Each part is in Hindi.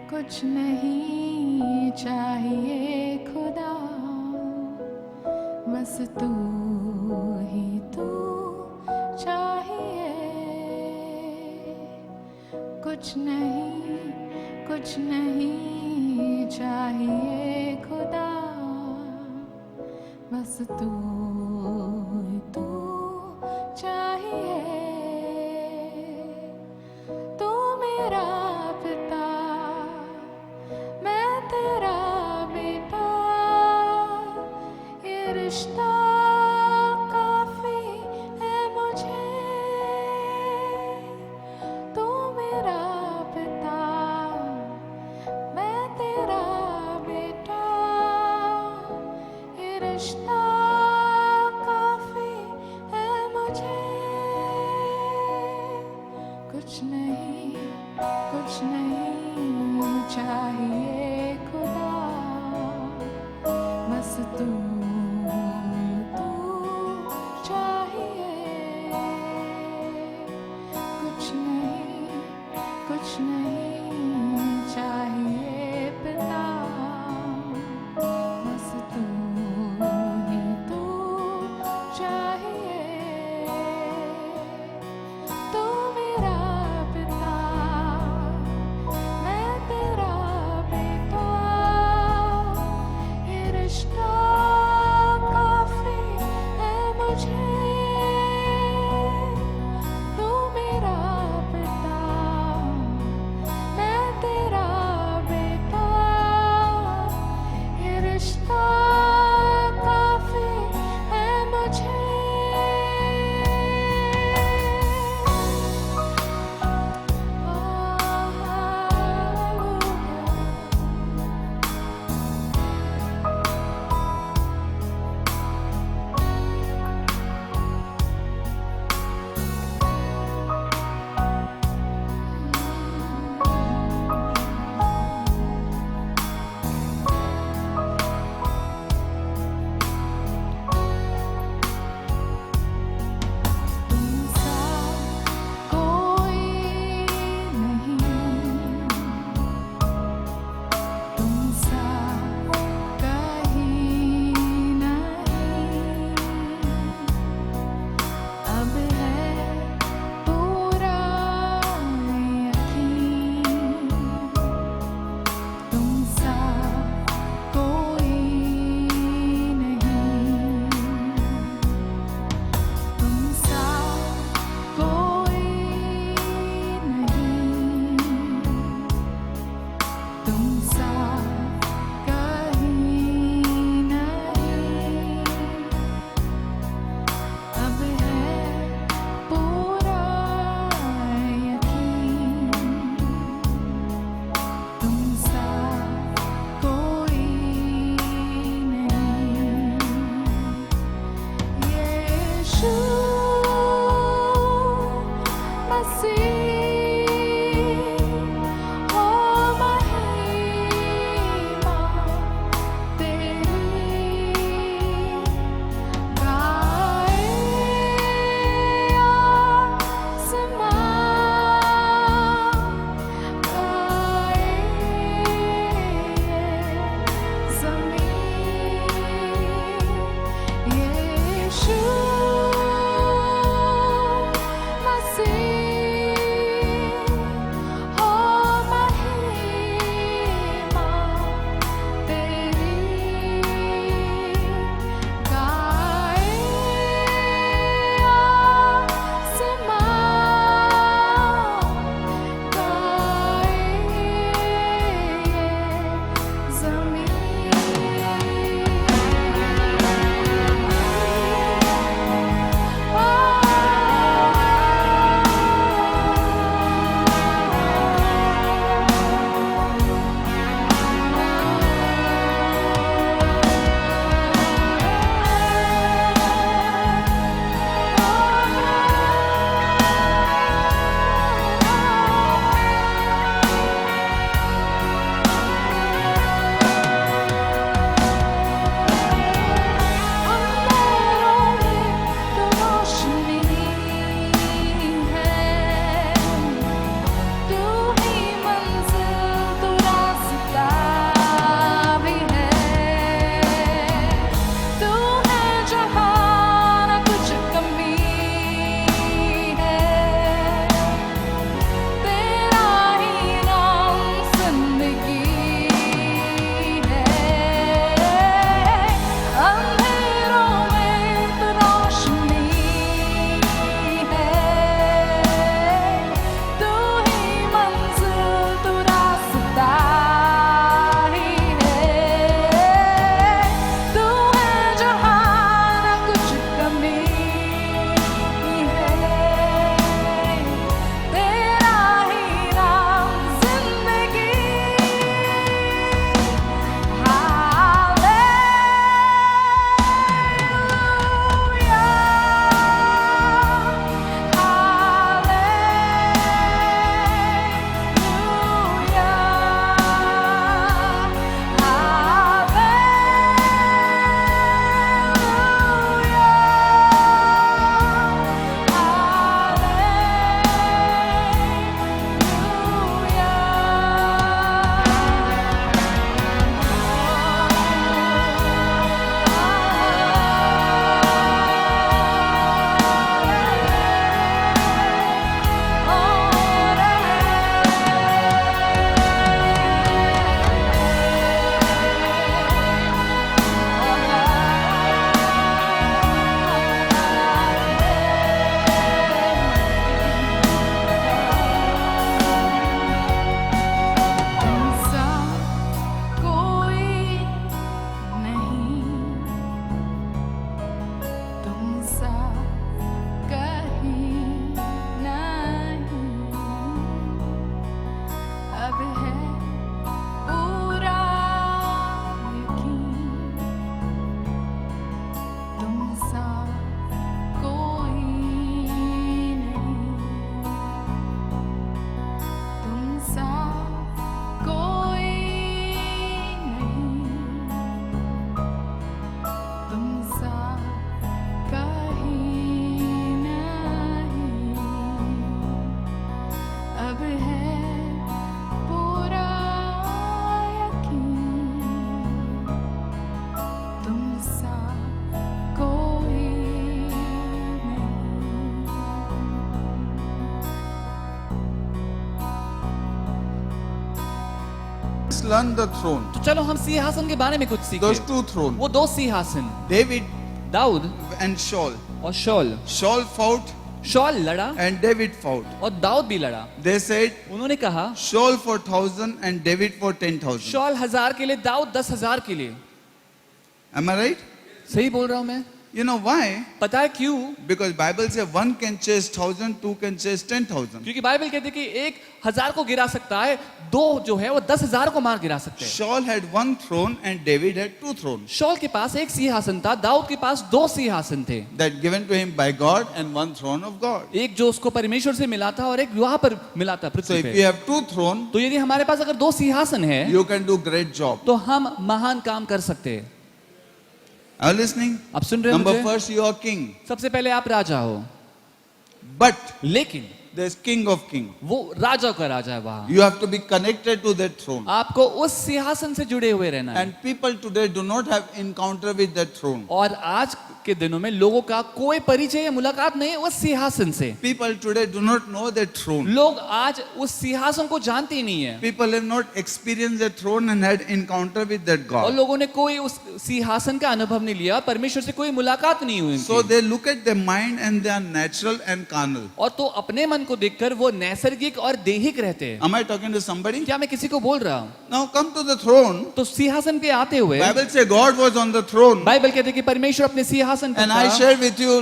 कुछ नहीं चाहिए खुदा, बस तू ही तू चाहिए। कुछ नहीं चाहिए खुदा, बस तू ही तू चाहिए। तू मेरा पिता, मैं तेरा बेटा, ये रिश्ता काफी है मुझे। तू मेरा पिता, मैं तेरा बेटा, ये रिश्ता काफी है मुझे। कुछ नहीं चाहिए खुदा, बस तू चाहिए। कुछ नहीं चाहिए पिता, बस तू ही तू चाहिए। तू मेरा पिता, मैं तेरा बेटा, ये रिश्ता learn the throne. तो चलो हम सिंहासन के बारे में कुछ सीखें। Those two thrones. वो दो सिंहासन, David दाऊद and Saul. और शॉल। Saul fought शॉल लड़ा and David fought. और दाऊद भी लड़ा। They said उन्होंने कहा Saul for 1,000 and David for 10,000. Shawl 1000 के लिए, दाऊद 10,000 के लिए। Am I right? सही बोल रहा हूं मैं? You know why? पता है क्यों? Because Bible says one can chase 1,000, two can chase 10,000. क्योंकि बाइबल कहती है कि 1,000 को गिरा सकता है, दो जो है वो 10,000 को मार गिरा सकते हैं। Saul had one throne and David had two thrones. Shawl के पास एक सिंहासन था, दाऊद के पास दो सिंहासन थे। That given to him by God and one throne of God. एक जो उसको परमेश्वर से मिला था और एक वहां पर मिला था So पृथ्वी if पे। you have two thrones, तो यदि हमारे पास अगर दो सिंहासन है you can do great job. तो हम महान काम कर सकते हैं। Are you listening? आप सुन रहे हैं Number मुझे? first, you are king. सबसे पहले आप राजा हो, But लेकिन there's king of king. वो राजा का राजा है वहां। You have to be connected to that throne. आपको उस सिंहासन से जुड़े हुए रहना है। And people today do not have encounter with that throne. और आज के दिनों में लोगों का कोई परिचय या मुलाकात नहीं है उस सिंहासन से। People today do not know that throne. लोग आज उस सिंहासन को जानते ही नहीं है People have not experienced that throne and had encounter with that और God. लोगों ने कोई उस सिंहासन का अनुभव नहीं लिया, परमेश्वर से कोई मुलाकात नहीं हुई So उनकी। they look at their mind and they are natural and carnal. और तो अपने मन को देखकर वो नैसर्गिक और देहिक रहते हैं। Am I talking to somebody? क्या मैं किसी को बोल रहा हूँ? Now come to the throne. तो सिंहासन पे आते हुए Bible says God was on the throne. Bible कहते हैं कि परमेश्वर अपने सिंहासन पर And I था। shared with you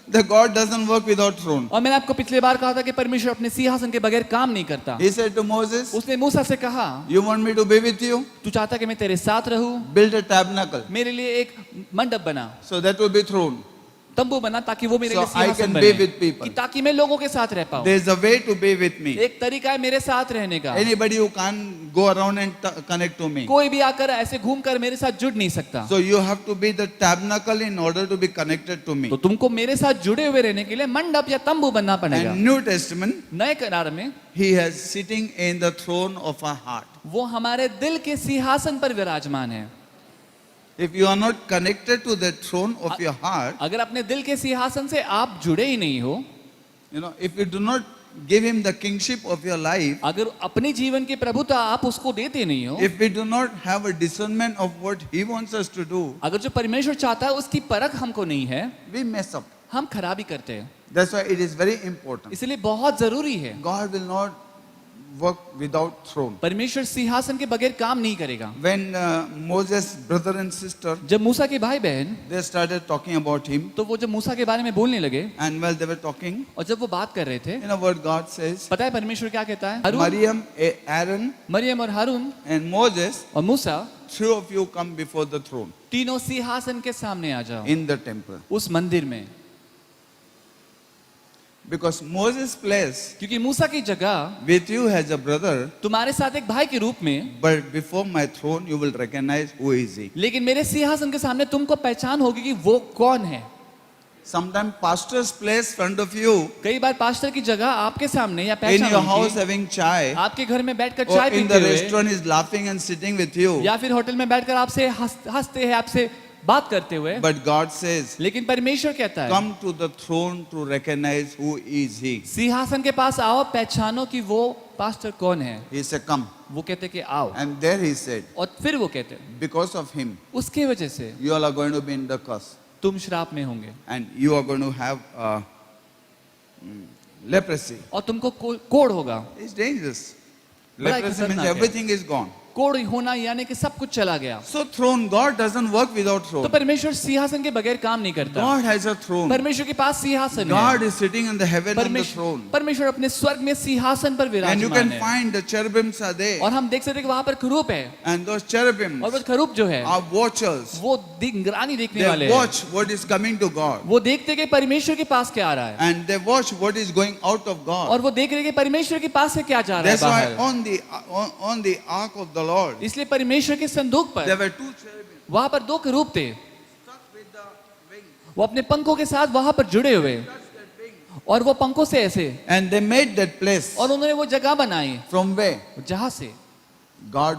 that God doesn't work without throne. और मैंने आपको पिछले बार कहा था कि परमेश्वर अपने सिंहासन के बगैर काम नहीं करता। He said to Moses, उसने मूसा से कहा, you want me to be with you? तू चाहता कि मैं तेरे साथ रहूं, Build a tabernacle. मेरे लिए एक मंडप बना, So that will be throne. तंबू बना, ताकि वो मेरे So लिए I सिंहासन can बने, be with people. कि ताकि मैं लोगों के साथ रह पाऊं। There is a way to be with me. एक तरीका है मेरे साथ रहने का। Anybody who can't go around and connect to me. कोई भी आकर ऐसे घूमकर मेरे साथ जुड़ नहीं सकता। So you have to be the tabernacle in order to be connected to me. तो तुमको मेरे साथ जुड़े हुए रहने के लिए मंडप या तंबू बनना पड़ेगा। And New Testament, नए करार में He has sitting in the throne of our heart. वो हमारे दिल के सिंहासन पर विराजमान है। If you are not connected to the throne of your heart, अगर अपने दिल के सिंहासन से आप जुड़े ही नहीं हो, you know, if you do not give Him the kingship of your life, अगर अपने जीवन की प्रभुता आप उसको देते नहीं हो, if we do not have a discernment of what He wants us to do, अगर जो परमेश्वर चाहता है उसकी परख हमको नहीं है, we mess up. हम खराबी करते हैं। That's why it is very important. इसलिए बहुत जरूरी है, God will not work without throne. परमेश्वर सिंहासन के बगैर काम नहीं करेगा। When Moses' brother and sister, जब मूसा के भाई बहन, they started talking about him, तो वो जब मूसा के बारे में बोलने लगे and while they were talking, और जब वो बात कर रहे थे, you know what God says? पता है परमेश्वर क्या कहता है? हारून, Mariam, Aaron, मरियम और हारून and Moses, और मूसा, three of you come before the throne तीनों सिंहासन के सामने आ जाओ, in the temple. उस मंदिर में। Because Moses' place क्योंकि मूसा की जगह with you as a brother, तुम्हारे साथ एक भाई के रूप में, but before my throne you will recognize who is he. लेकिन मेरे सिंहासन के सामने तुमको पहचान होगी कि वो कौन है। Sometimes pastor's place front of you, कई बार पास्टर की जगह आपके सामने या in पहचान your house होगी, having chai, आपके घर में बैठकर or चाय in पीते the हुए, restaurant is laughing and sitting with you. या फिर होटल में बैठकर आपसे हंसते हैं, आपसे बात करते हुए। But God says, लेकिन परमेश्वर कहता है, come to the throne to recognize who is he. सिंहासन के पास आओ, पहचानो कि वो पास्टर कौन है। He said, come. वो कहते कि आओ, And there he said, और फिर वो कहते because of him, उसके वजह से you all are going to be in the curse. तुम श्राप में होंगे And you are going to have leprosy. और तुमको कोढ़ होगा। It's dangerous. बड़ा Leprosy means खतरनाक है। everything is gone. कोढ़ होना यानी कि सब कुछ चला गया। So throne, God doesn't work without तो throne. परमेश्वर सिंहासन के बगैर काम नहीं करता। God has a throne. परमेश्वर के पास सिंहासन God है। is sitting in the heaven on the throne. परमेश्वर अपने स्वर्ग में सिंहासन पर And you विराजमान can है। find the cherubims are there. और हम देख सकते हैं कि वहां पर खरूप है, And those cherubims और वो खरूप जो है are watchers. वो निगरानी देखने वाले They हैं। watch what is coming to God. वो देखते कि परमेश्वर के पास क्या आ रहा है, And they watch what is going out of God. और वो देख रहे कि परमेश्वर के पास से क्या जा रहा है That's why बाहर। on the ark of the Lord, इसलिए परमेश्वर के संदूक there पर were two cherubims वहां पर दो खरूप थे, stuck with the wing. वो अपने पंखों के साथ वहां पर जुड़े हुए, और वो पंखों से ऐसे, And they made that place. और उन्होंने वो जगह बनाई From where? जहां से God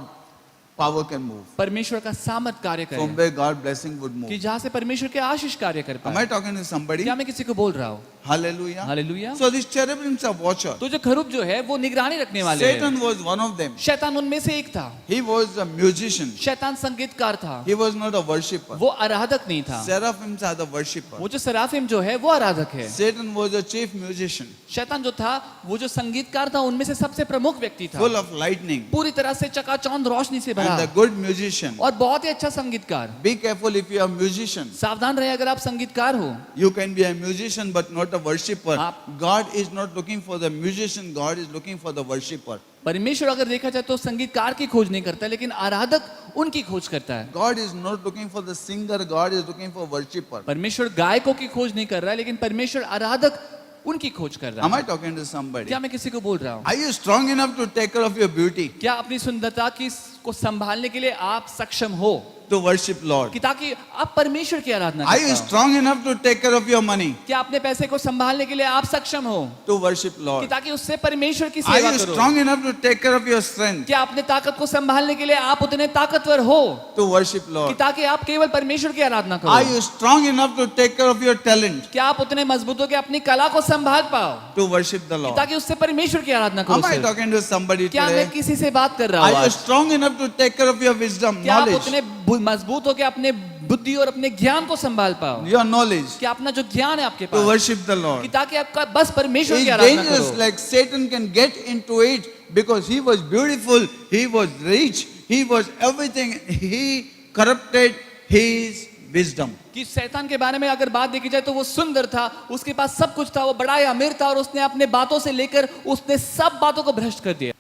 power can move. परमेश्वर का सामर्थ कार्य From करे, where God blessing would move. कि जहाँ से परमेश्वर के आशीष कार्य कर Am पाए। I talking to somebody? क्या मैं किसी को बोल रहा हूँ? Hallelujah. Hallelujah. So these cherubims are watcher. तो जो खरूब जो है वो निगरानी रखने वाले हैं। Satan was one of them. शैतान उनमें से एक था। He was a musician. शैतान संगीतकार था, He was not a worshipper. वो आराधक नहीं था। Seraphims are the worshipper. वो जो सराफिम जो है वो आराधक है। Satan was a chief musician, शैतान जो था वो जो संगीतकार था उनमें से सबसे प्रमुख व्यक्ति था, full of lightning, पूरी तरह से चकाचौंध रोशनी से भरा and a good musician. और बहुत ही अच्छा संगीतकार। Be careful if you are a musician. सावधान रहे अगर आप संगीतकार हो। You can be a musician but not a worshipper. आप- God is not looking for the musician, God is looking for the worshipper. परमेश्वर अगर देखा जाए तो संगीतकार की खोज नहीं करता, लेकिन आराधक उनकी खोज करता है। God is not looking for the singer, God is looking for worshipper. परमेश्वर गायकों की खोज नहीं कर रहा है, लेकिन परमेश्वर आराधक उनकी खोज कर रहा Am है। I talking to somebody? क्या मैं किसी को बोल रहा हूँ? Are you strong enough to take care of your beauty, क्या अपनी सुंदरता की को संभालने के लिए आप सक्षम हो to worship Lord? कि ताकि आप परमेश्वर की आराधना Are कर you पाओ? strong enough to take care of your money, क्या अपने पैसे को संभालने के लिए आप सक्षम हो to worship कि Lord? ताकि उससे परमेश्वर की Are सेवा you करो? strong enough to take care of your strength, क्या अपने ताकत को संभालने के लिए आप उतने ताकतवर हो to worship कि Lord? ताकि आप केवल परमेश्वर की आराधना Are करो? you strong enough to take care of your talent, क्या आप उतने मजबूत हो कि अपनी कला को संभाल पाओ to worship the कि Lord? ताकि उससे परमेश्वर की आराधना करो? Am I सिर्फ? talking to somebody क्या मैं today? किसी से बात कर रहा हूँ Are you आज? strong enough to take care of your wisdom, क्या आप knowledge, उतने मजबूत हो कि अपने बुद्धि और अपने ज्ञान को संभाल पाओ? your knowledge, कि अपना जो ज्ञान है आपके to पास worship the कि Lord? ताकि आपका बस परमेश्वर It's की आराधना dangerous, करो? like Satan can get into it because he was beautiful, he was rich, he was everything. He corrupted his wisdom. कि शैतान के बारे में अगर बात देखी जाए तो वो सुंदर था, उसके पास सब कुछ था, वो बड़ा ही अमीर था और उसने अपने बातों से लेकर उसने सब बातों को भ्रष्ट कर दिया।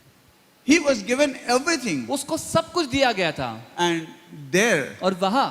He was given everything, उसको सब कुछ दिया गया था and there और वहां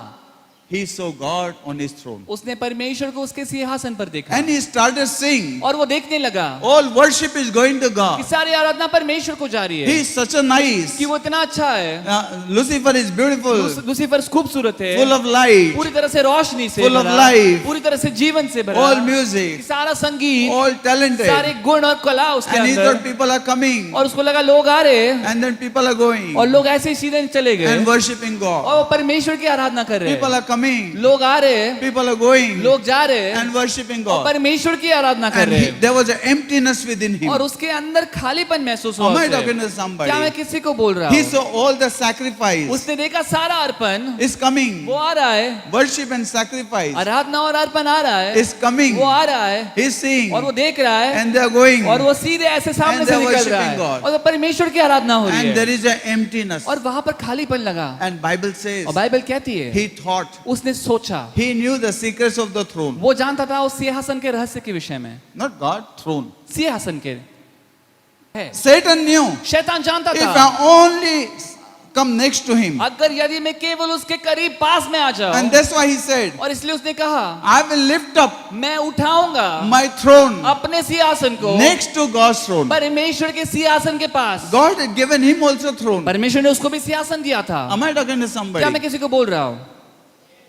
he saw God on his throne. उसने परमेश्वर को उसके सिंहासन पर देखा And he started saying, और वो देखने लगा all worship is going to कि God. सारी आराधना परमेश्वर को जा रही He है is such a nice. कि वो इतना अच्छा है, Lucifer is beautiful, लूसीफर खूबसूरत है, full of light, पूरी तरह से रोशनी से full of भरा, life, पूरी तरह से जीवन से भरा, all कि music, सारा संगीत, all talented. सारे गुण और कला उसके And he thought अंदर, people are coming, और उसको लगा लोग आ रहे हैं and then people are going और लोग ऐसे ही सीधे चले गए and worshiping God. और वो परमेश्वर की आराधना कर रहे People हैं। are coming, लोग आ रहे हैं, people are going लोग जा रहे हैं and worshiping और God. परमेश्वर की आराधना कर And रहे हैं there was an emptiness within him. और उसके अंदर खालीपन महसूस हुआ Am I उसे। talking to क्या मैं somebody? किसी को बोल रहा He हूँ? saw all the sacrifice उसने देखा सारा अर्पण is coming. वो आ रहा है, Worship and sacrifice आराधना और अर्पण आ रहा है, is coming. वो आ रहा है He's seeing और वो देख रहा है and they are going और वो सीधे ऐसे सामने And से they are निकल रहा है worshiping God. और वो परमेश्वर की आराधना हो रही and there है is an emptiness. और वहां पर खालीपन लगा। And Bible says और बाइबल कहती है he thought, उसने सोचा, he knew the secrets of the throne. वो जानता था उस सिंहासन के रहस्य के विषय में, Not God, throne. सिंहासन के है। Satan knew शैतान जानता if था I only come next to him. अगर यदि मैं केवल उसके करीब पास में आ And जाऊं, that's why he said, और इसलिए उसने कहा I will lift up मैं उठाऊंगा my throne अपने सिंहासन को next to God's throne. परमेश्वर के सिंहासन के पास। God had given him also throne. परमेश्वर ने उसको भी सिंहासन दिया था। Am I talking to क्या somebody? मैं किसी को बोल रहा हूँ?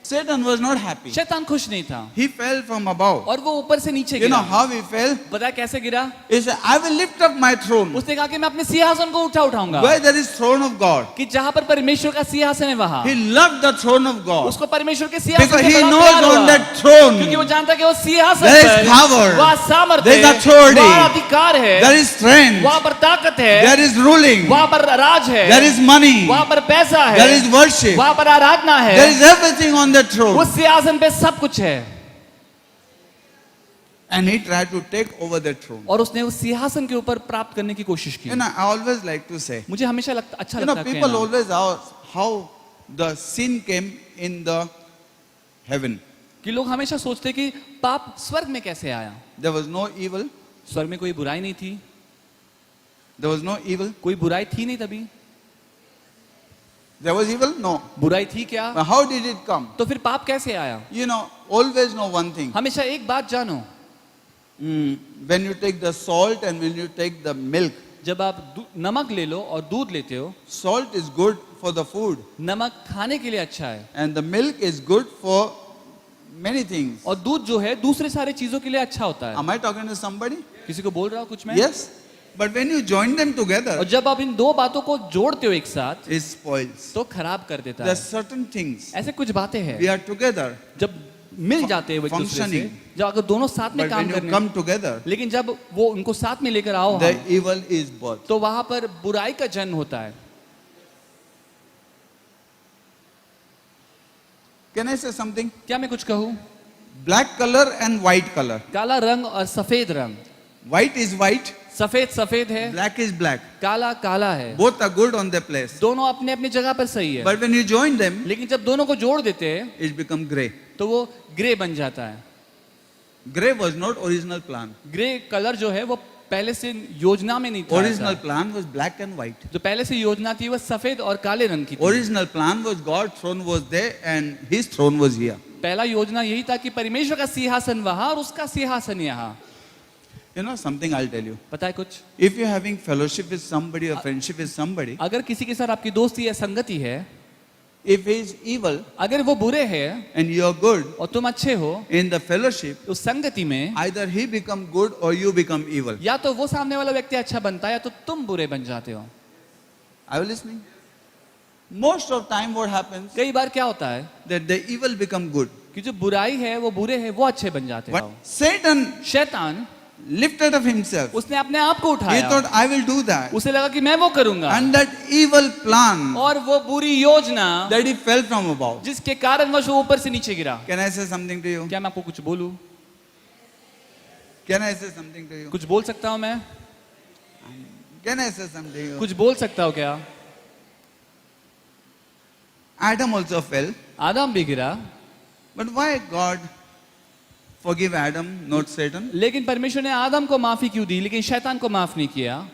Satan was not happy. शैतान खुश नहीं था He fell from above. और वो ऊपर से नीचे You know गिरा। how he fell? पता है कैसे गिरा? He said, I will lift up my throne. उसने कहा कि मैं अपने सिंहासन को उठाऊंगा Where there is throne of God. कि जहां पर परमेश्वर का सिंहासन है वहां He loved the throne of God. उसको परमेश्वर के सिंहासन Because से he बड़ा knows प्यार on हुआ। that throne क्योंकि वो जानता है कि वो सिंहासन there is पर power, वहाँ सामर्थ्य there is है, authority, वहाँ अधिकार है, there is strength, वहाँ पर ताकत है, there is ruling, वहाँ पर राज है, there is money, वहाँ पर पैसा है, there is worship, वहाँ पर आराधना है, there is everything on that throne. उस सिंहासन पे सब कुछ है। And he tried to take over that throne. और उसने उस सिंहासन के ऊपर प्राप्त करने की कोशिश की। You know, I always like to say, मुझे हमेशा अच्छा you know, लगता है people कहना always ask how the sin came in the heaven. कि लोग हमेशा सोचते कि पाप स्वर्ग में कैसे आया। There was no evil. स्वर्ग में कोई बुराई नहीं थी, There was no evil. कोई बुराई थी नहीं तभी। There was evil? No. बुराई थी क्या? Now, how did it come? तो फिर पाप कैसे आया? You know, always know one thing. हमेशा एक बात जानो, When you take the salt and when you take the milk, जब आप नमक ले लो और दूध लेते हो, salt is good for the food नमक खाने के लिए अच्छा है and the milk is good for many things. और दूध जो है दूसरे सारे चीजों के लिए अच्छा होता है। Am I talking to somebody? किसी को बोल रहा हूँ कुछ मैं? Yes. But when you join them together, और जब आप इन दो बातों को जोड़ते हो एक साथ it spoils. तो खराब कर देता There है। are certain things ऐसे कुछ बातें हैं we are together, जब मिल जाते हैं वो एक दूसरे से, functioning. जब अगर दोनों साथ में but काम when you करने, come together, लेकिन जब वो उनको साथ में लेकर आओ the हम, evil is birth. तो वहां पर बुराई का जन्म होता है। Can I say something? क्या मैं कुछ कहूँ? Black color and white color. काला रंग और सफेद रंग, White is white, सफेद सफेद है, black is black. काला काला है, Both are good on their place. दोनों अपने अपनी जगह पर सही है। But when you join them, लेकिन जब दोनों को जोड़ देते हैं it become grey. तो वो ग्रे बन जाता है। Grey was not original plan. Grey colour जो है वो पहले से योजना में नहीं था। Original ऐसा। plan was black and white. जो पहले से योजना थी वो सफेद और काले रंग की थी। Original plan was God's throne was there and his throne was here. पहला योजना यही था कि परमेश्वर का सिंहासन वहां और उसका सिंहासन यहाँ। You know something, I'll tell you. पता है कुछ? If you're having fellowship with somebody or friendship with somebody, अगर किसी के साथ आपकी दोस्ती या संगति है, if he is evil अगर वो बुरे हैं and you're good और तुम अच्छे हो, in the fellowship, उस संगति में either he become good or you become evil. या तो वो सामने वाला व्यक्ति अच्छा बनता है या तो तुम बुरे बन जाते हो। Are you listening? Most of time what happens कई बार क्या होता है that the evil become good. कि जो बुराई है वो बुरे है वो अच्छे बन जाते But हैं। Satan शैतान lifted up himself. उसने अपने आप को He उठाया, thought I will do that. उसे लगा कि मैं वो करूंगा, And that evil plan और वो बुरी योजना that he fell from above. जिसके कारण वो ऊपर से नीचे गिरा। Can I say something to you? क्या मैं आपको कुछ बोलूं? Can I say something to you? कुछ बोल सकता हूं मैं? Can I say something to you? कुछ बोल सकता हूं क्या? Adam also fell. आदम भी गिरा, But why God forgive Adam, not Satan? लेकिन परमेश्वर ने आदम को माफी क्यों दी लेकिन शैतान को माफ नहीं किया?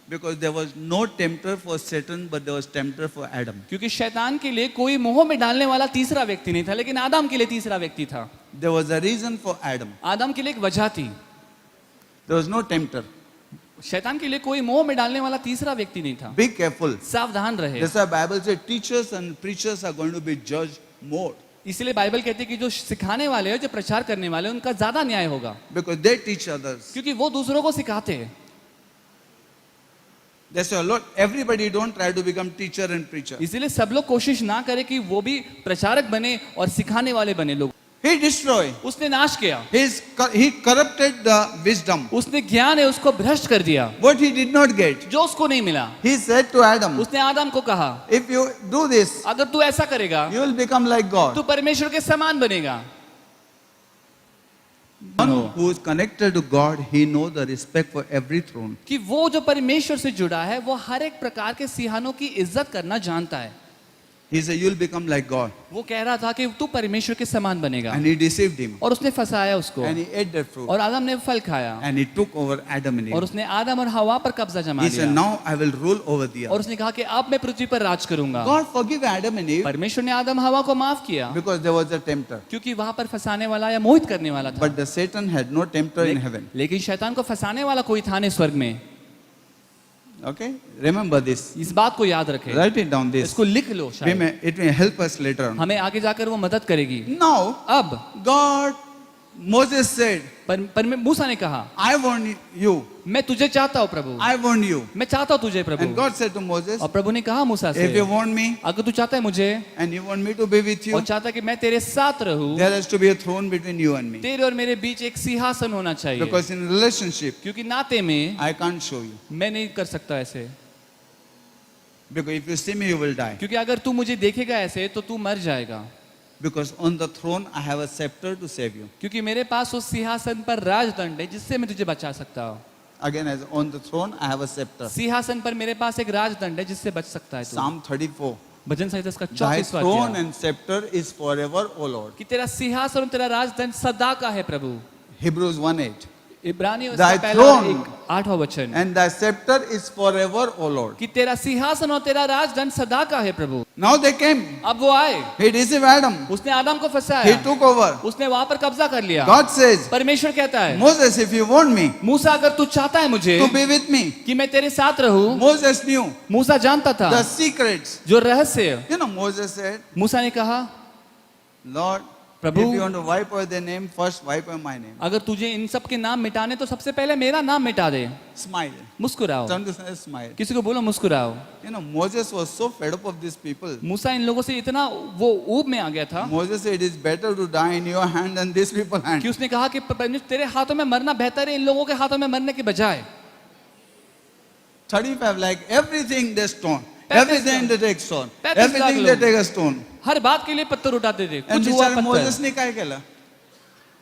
Because there was no tempter for Satan, but there was tempter for Adam. क्योंकि शैतान के लिए कोई मोह में डालने वाला तीसरा व्यक्ति नहीं था, लेकिन आदम के लिए तीसरा व्यक्ति था। There was a reason for Adam. आदम के लिए एक वजह थी। There was no tempter. शैतान के लिए कोई मोह में डालने वाला तीसरा व्यक्ति नहीं था। Be careful. सावधान रहे। That's why Bible says teachers and preachers are going to be judged more. इसलिए बाइबल कहती है कि जो सिखाने वाले हैं, जो प्रचार करने वाले हैं, उनका ज्यादा न्याय होगा, Because they teach others. क्योंकि वो दूसरों को सिखाते हैं। That's why Lord, everybody don't try to become teacher and preacher. इसीलिए सब लोग कोशिश ना करें कि वो भी प्रचारक बने और सिखाने वाले बने लोग। He destroyed. उसने नाश किया, He corrupted the wisdom. उसने ज्ञान है उसको भ्रष्ट कर दिया, What he did not get. जो उसको नहीं मिला। He said to Adam, उसने आदम को कहा, if you do this, अगर तू ऐसा करेगा you will become like God. तू परमेश्वर के समान बनेगा। One who is connected to God, he knows the respect for every throne. कि वो जो परमेश्वर से जुड़ा है वो हर एक प्रकार के सिंहासनों की इज्जत करना जानता है। He said, you will become like God. वो कह रहा था कि तू परमेश्वर के समान बनेगा, And he deceived him. और उसने फंसाया उसको, And he ate that fruit. और आदम ने फल खाया, And he took over Adam and और Eve. उसने आदम और हवा पर कब्जा जमा He said, लिया, now I will rule over the और earth. उसने कहा कि अब मैं पृथ्वी पर राज करूंगा। God forgive Adam and Eve परमेश्वर ने आदम हवा को माफ किया because there was a tempter. क्योंकि वहां पर फंसाने वाला या मोहित करने वाला था। But the Satan had no tempter in heaven. लेकिन शैतान को फंसाने वाला कोई था नहीं स्वर्ग में। Okay? Remember this. इस बात को याद रखें, Write it down this. इसको लिख लो, शायद It may help us later on. हमें आगे जाकर वो मदद करेगी। Now, अब God, Moses said, मूसा ने कहा, I want you. मैं तुझे चाहता हूँ प्रभु, I want you. मैं चाहता हूँ तुझे And Prabhu. God said to Moses, और प्रभु ने कहा मूसा if you से, want me अगर तू चाहता है मुझे and you want me to be with you, और चाहता है कि मैं तेरे साथ रहूं, there has to be a throne between you and me. तेरे और मेरे बीच एक सिंहासन होना चाहिए, Because in relationship, क्योंकि नाते में I can't show you. मैं नहीं कर सकता ऐसे, Because if you see me, you will die. क्योंकि अगर तू मुझे देखेगा ऐसे तो तू मर जाएगा, Because on the throne, I have a scepter to save you. क्योंकि मेरे पास उस सिंहासन पर राजदंड है जिससे मैं तुझे बचा सकता हूँ। Again, as on the throne, I have a scepter. सिंहासन पर मेरे पास एक राजदंड है जिससे बच सकता है तू। Psalm 34. भजन संहिता का Thy 34वां throne अध्याय, and scepter is forever, O Lord. कि तेरा सिंहासन और तेरा राजदंड सदा का है प्रभु। Hebrews 1:8. इब्रानी Thy उसका पहला और throne 8वां वचन, and thy scepter is forever, O Lord. कि तेरा सिंहासन और तेरा राजदंड सदा का है प्रभु। Now they came. अब वो आए, He deceived Adam. उसने आदम को He फंसाया, took over. उसने वहां पर कब्जा कर लिया। God says, परमेश्वर कहता है, Moses, if you want me मूसा अगर तू चाहता है मुझे to be with me, कि मैं तेरे साथ रहूं, Moses knew मूसा जानता था the secrets. जो रहस्य। You know, Moses said, मूसा ने कहा, Lord, Prabhu If you want to wipe away their name, first wipe away my name. अगर तुझे इन सब के नाम मिटाने तो सबसे पहले मेरा नाम मिटा दे. Smile. मुस्कुराओ. Turn to someone, smile. किसी को बोलो मुस्कुराओ. You know, Moses was so fed up of these people. मूसा इन लोगों से इतना वो ऊब में आ गया था Moses said, it is better to die in your hand than these people's hand. कि उसने कहा कि परमेश्वर तेरे हाथों में मरना बेहतर है इन लोगों के हाथों में मरने के बजाय. 35, like everything they stone. 35 Everything they take stone. 35 Everything they लोग. take a stone. हर बात के लिए पत्थर उठाते थे. आणि कुछ हुआ बिचारे पत्थर. मोजेसने काय केलं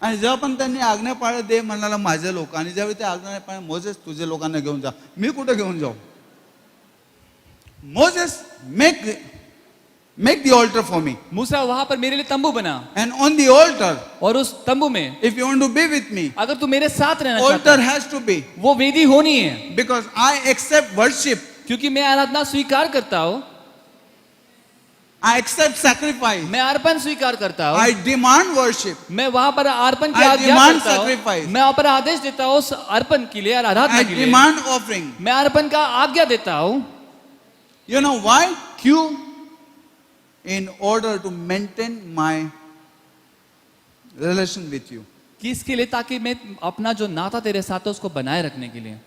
आणि जेव्हा पण त्यांनी आज्ञा पाळली दे म्हणाला माझे लोक आणि ज्यावेळी ते आज्ञा पाळले मोजेस तुझे लोकांना घेऊन जा मी कुठे घेऊन जाऊ Moses make the altar for me मूसा वहां पर मेरे लिए तंबू बना and on the altar और उस तंबू में if you want to be with me अगर तू मेरे साथ रहना चाहता altar है has to be वो वेदी होनी है because I accept worship क्योंकि मैं आराधना स्वीकार करता हूँ I accept sacrifice मैं अर्पण स्वीकार करता हूँ I demand worship मैं वहां पर अर्पण की I आज्ञा demand करता हूँ sacrifice. मैं वहां पर आदेश देता हूँ उस अर्पण के लिए आराधना I के लिए demand offering मैं अर्पण का आज्ञा देता हूँ you know why क्यों in order to maintain my relation with you कि इसके लिए ताकि मैं अपना जो नाता तेरे साथ है उसको बनाए रखने के लिए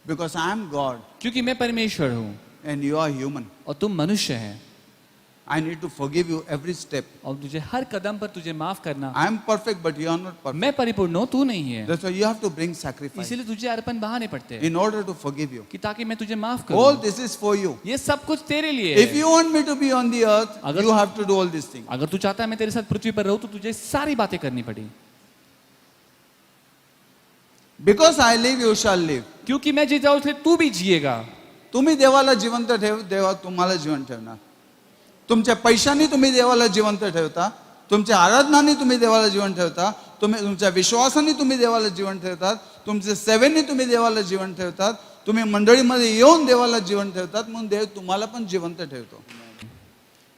because I am God क्योंकि मैं परमेश्वर हूँ and you are human और तुम मनुष्य है I need to forgive you every step और तुझे हर कदम पर तुझे माफ करना I am perfect but you are not perfect मैं परिपूर्ण हूँ तू नहीं है that's why you have to bring sacrifice इसीलिए तुझे अर्पण बहाने पड़ते हैं in order to forgive you कि ताकि मैं तुझे माफ all करूं this is for you ये सब कुछ तेरे लिए if है you want me to be on the earth अगर- you have to do all these things अगर तू चाहता है मैं तेरे साथ पृथ्वी पर रहूं तो तुझे सारी बातें करनी पड़ी because I live you shall live क्योंकि मैं जी जाऊं इसलिए तू भी जिएगा तुम्ही देवाला जिवंत ठेव देवा तुम्हाला जिवंत ठेवणार तुमच्या पैशांनी तुम्ही देवाला जिवंत ठेवता तुमच्या आराधनांनी तुम्ही देवाला जिवंत ठेवता तुम्ही तुमच्या विश्वासाने तुम्ही देवाला जिवंत ठेवतात तुमच्या सेवेने तुम्ही देवाला जिवंत ठेवतात तुम्ही मंडळीमध्ये येऊन देवाला जिवंत ठेवतात म्हणून देव तुम्हाला पण जिवंत ठेवतो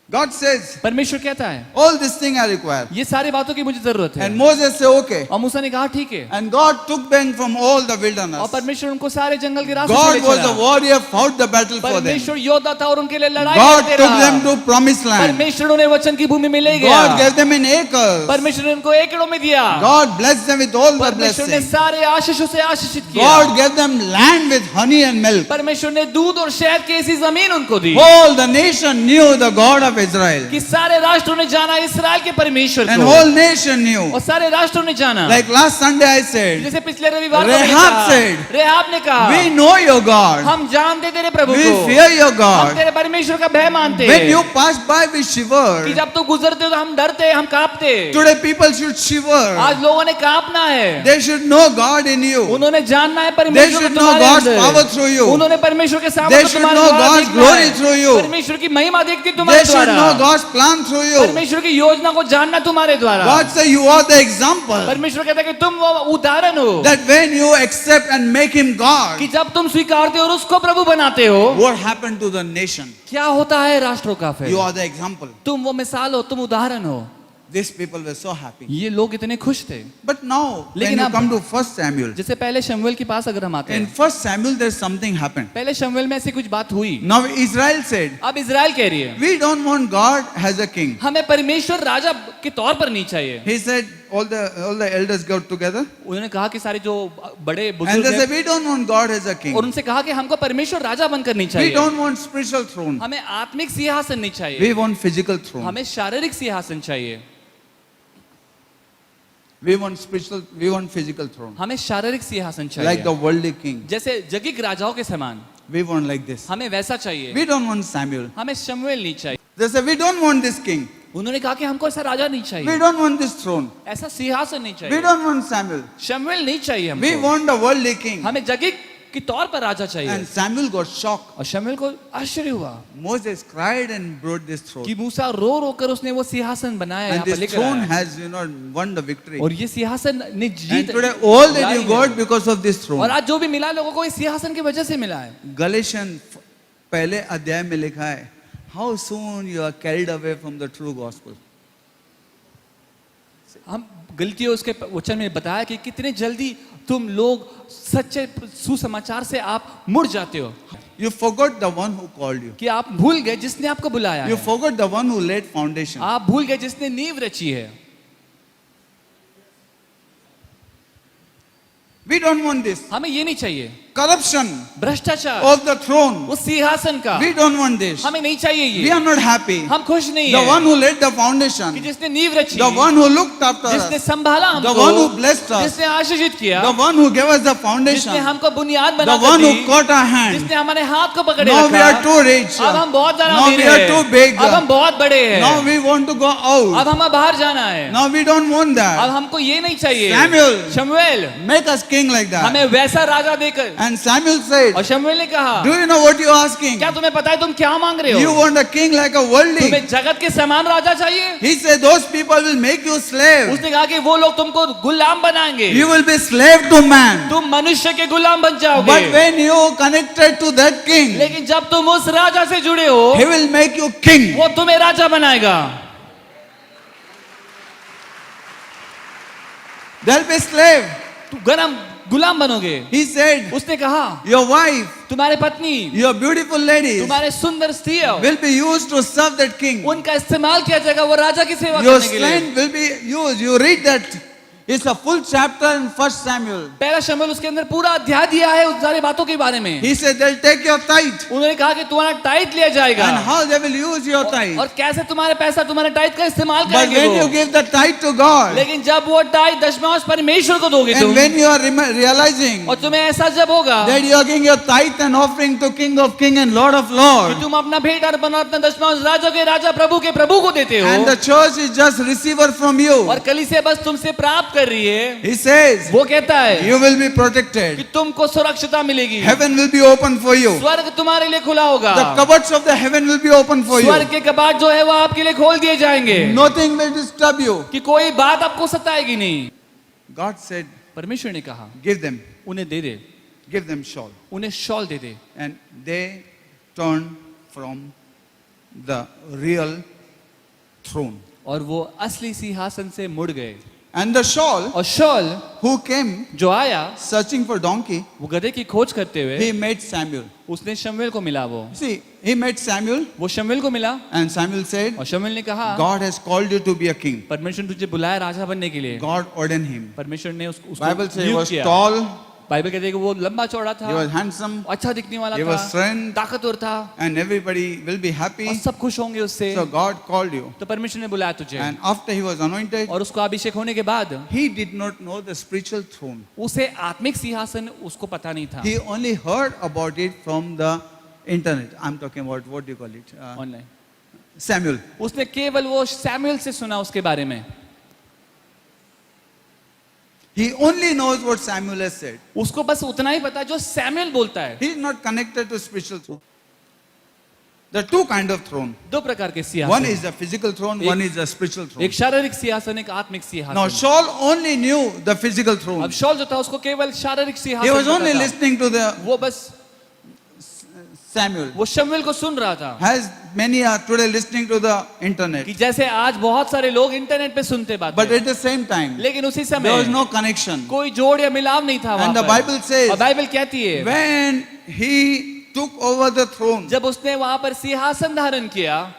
God says परमेश्वर कहता है all these things are required ये सारी बातों की मुझे जरूरत है and Moses said okay और मूसा ने कहा ठीक है and God took them from all the और wilderness परमेश्वर उनको सारे जंगल के रास्ते से God ले was the चला warrior fought the battle for them परमेश्वर योद्धा था और उनके लिए लड़ाई God करते took them रहा to promised land परमेश्वर उन्हें वचन की भूमि में ले गया God gave them in acres परमेश्वर ने उनको एकड़ों में दिया God blessed them with all the परमेश्वर ने blessings सारे आशीषों से आशीषित किया God gave them land with honey and milk परमेश्वर ने दूध और शहद की ऐसी जमीन उनको दी all the nation knew the God of Israel कि सारे राष्ट्रों ने जाना इस्राएल के परमेश्वर and को whole nation knew और सारे राष्ट्रों ने जाना like last Sunday I said जैसे पिछले रविवार को मैंने रेहाब कहा, said, रेहाब ने कहा we know your God हम जानते तेरे प्रभु we को fear your हम God तेरे परमेश्वर का भय मानते when you pass by we कि shiver जब तू गुजरते हो तो हम डरते हम कांपते today people should shiver आज लोगों ने कांपना है they should know God in you उन्होंने जानना है they परमेश्वर should को know तुम्हारे God's power अंदर through you उन्होंने परमेश्वर के They सामने should तुम्हारे know द्वारा God's देखना glory है। through you. परमेश्वर की महिमा देखती they तुम्हारे should know द्वारा God's plan through you परमेश्वर की योजना को जानना तुम्हारे द्वारा God said you are the example परमेश्वर कहता है कि तुम वो उदाहरण हो that when you accept and make him God कि जब तुम स्वीकारते हो और उसको प्रभु बनाते हो what happened to the nation क्या होता है राष्ट्रों का you फिर are the example तुम वो मिसाल हो तुम उदाहरण हो these people were so happy ये लोग इतने खुश थे but now when लेकिन you अब- come to 1 Samuel जैसे पहले शमूएल के पास अगर हम आते in हैं 1 Samuel there's something happened पहले शमूएल में ऐसी कुछ बात हुई now Israel said अब इजराइल कह रही है we don't want God as a king हमें परमेश्वर राजा के तौर पर नहीं चाहिए he said all the elders got together उन्होंने कहा कि सारे जो बड़े and बुजुर्ग they हैं said we don't want God as a king और उनसे कहा कि हमको परमेश्वर राजा बनकर नहीं we चाहिए don't want spiritual throne हमें आत्मिक सिंहासन नहीं चाहिए we want physical throne हमें शारीरिक सिंहासन चाहिए we want physical throne हमें शारीरिक सिंहासन like the चाहिए worldly king जैसे जगिक राजाओं के समान we want like this हमें वैसा चाहिए we don't want Samuel हमें शमूएल नहीं चाहिए they said we don't want this king उन्होंने कहा कि हमको ऐसा राजा नहीं we चाहिए don't want this throne ऐसा सिंहासन नहीं we चाहिए don't want Samuel शमूएल नहीं चाहिए we हमको want the worldly king हमें जगिक के तौर पर राजा चाहिए and Samuel got shocked और शमूएल को आश्चर्य हुआ Moses cried and brought this throne कि मूसा रो रो कर उसने वो सिंहासन बनाया यहाँ and पर this लेकर throne आया। has won the victory और ये सिंहासन ने and Jeet today all that lie you है। got because of this throne और आज जो भी मिला लोगों को इस सिंहासन की वजह से मिला है Galatians पहले अध्याय में लिखा है how soon you are carried away from the true gospel हम गलतियों उसके वचन में बताया कि कितने जल्दी तुम लोग सच्चे सुसमाचार से आप मुड़ जाते हो, You forgot the one who called you. कि आप भूल गए जिसने आपको बुलाया You है, forgot the one who laid foundation. आप भूल गए जिसने नींव रची है। We don't want this. हमें ये नहीं चाहिए Corruption भ्रष्टाचार of the throne. उस सिंहासन का, We don't want this. हमें नहीं चाहिए We ये। are not happy. हम खुश नहीं The one है who laid the कि foundation, जिसने नींव रची, the one who looked after जिसने us, संभाला the one who हमको, blessed us, जिसने आशीषित किया, the one who gave us the foundation, जिसने हमको बुनियाद the बना one कर who the, caught our hand. जिसने हमारे हाथ को पकड़े Now we are रखा। too rich. अब हम बहुत ज्यादा Now we अमीर are हैं, too big. अब हम बहुत बड़े हैं, Now we want to go अब out. हमें बाहर जाना है, Now we don't want अब that. हमको ये नहीं चाहिए। Samuel. शमूएल, Make us king like that. हमें वैसा राजा देकर, And Samuel said, और शमूएल ने कहा, do you know what you are asking? क्या तुम्हें पता है तुम क्या मांग रहे You हो? want a king like a worldly. तुम्हें जगत के समान राजा चाहिए? He said, those people will make you slave. उसने कहा कि वो लोग तुमको गुलाम बनाएंगे, You will be slave to man. तुम मनुष्य के गुलाम बन But जाओगे। when you connected to that king, लेकिन जब तुम उस राजा से जुड़े हो, he will make you king. वो तुम्हें राजा बनाएगा। There'll be slave. तुम गुलाम बनोगे। He said, उसने कहा, your wife, तुम्हारे पत्नी, your beautiful ladies तुम्हारे सुंदर स्त्रियां, will be used to serve that king. उनका इस्तेमाल किया जाएगा वो राजा की सेवा Your करने के लिए। slain will be used. You read that. It's a full chapter in 1 Samuel. पहला शमूएल उसके अंदर पूरा अध्याय दिया है उस सारी बातों के बारे में। He said they'll take your tithe. उन्होंने कहा कि तुम्हारा टाइट लिया जाएगा, And how they will use your tithe. और कैसे तुम्हारे पैसा तुम्हारे टाइट का इस्तेमाल But करेंगे when you वो। give the tithe to God, लेकिन जब वो टाइट दशमांश परमेश्वर को दोगे and तुम, when you are realizing और तुम्हें ऐसा जब होगा that you are giving your tithe and offering to King of King and Lord of Lord, कि तुम अपना भेंट अर्पण और अपना दशमांश राजा के राजा प्रभु के प्रभु को देते and हो, the church is just receiver from you, और कलीसिया बस तुमसे प्राप्त कर रही है, he says, वो कहता है you will be कि protected. तुमको सुरक्षिता मिलेगी, Heaven will be open for you. स्वर्ग तुम्हारे लिए खुला होगा, The cupboards of the heaven will be open for you. स्वर्ग के कपाट जो है वो आपके लिए खोल दिए जाएंगे, Nothing will disturb you. कि कोई बात आपको सताएगी नहीं। God said, परमेश्वर ने कहा give them, उन्हें दे दे, give them shawl. उन्हें shawl they they, And they turned from the real throne. और वो असली सिंहासन से मुड़ गए। And the shawl और शॉल who came जो आया searching for donkey, वो गधे की खोज करते हुए, he met Samuel. उसने शमूएल को मिला। वो See, he met Samuel वो शमूएल को मिला, and Samuel said, और शमूएल ने कहा, God has called you to be a king. परमेश्वर ने तुझे बुलाया राजा बनने के लिए। God ordained him. परमेश्वर ने उसको Bible says he नियुक्त was किया। tall, बाइबल कहते हैं कि वो लंबा चौड़ा था, he was handsome, अच्छा दिखने वाला he था, was strength, ताकतवर था, and everybody will be happy. और सब खुश होंगे उससे। So God called you. तो परमेश्वर ने बुलाया तुझे, And after he was anointed, और उसको अभिषेक होने के बाद he did not know the spiritual throne. उसे आत्मिक सिंहासन उसको पता नहीं था। He only heard about it from the internet. I'm talking about, what do you call it? Online Samuel. उसने केवल वो सैमुएल से सुना उसके बारे में। He only knows what Samuel has said. उसको बस उतना ही पता है जो सैमुएल बोलता है। He is not connected to spiritual throne. There are two kind of throne. दो प्रकार के सिंहासन, One is the physical throne, one is the spiritual throne. एक शारीरिक सिंहासन, एक आत्मिक Now सिंहासन। Saul only knew the physical throne. अब शॉल जो था उसको केवल शारीरिक He सिंहासन was पता only था। listening to the वो बस Samuel. वो शमूएल को सुन रहा था, As many are today listening to the internet. कि जैसे आज बहुत सारे लोग इंटरनेट पे सुनते बात, But at the same time, लेकिन उसी there was समय no connection. कोई जोड़ या मिलाव नहीं था वहाँ And the पर। Bible says, और बाइबल कहती है when he took over the throne, जब उसने वहां पर सिंहासन धारण किया,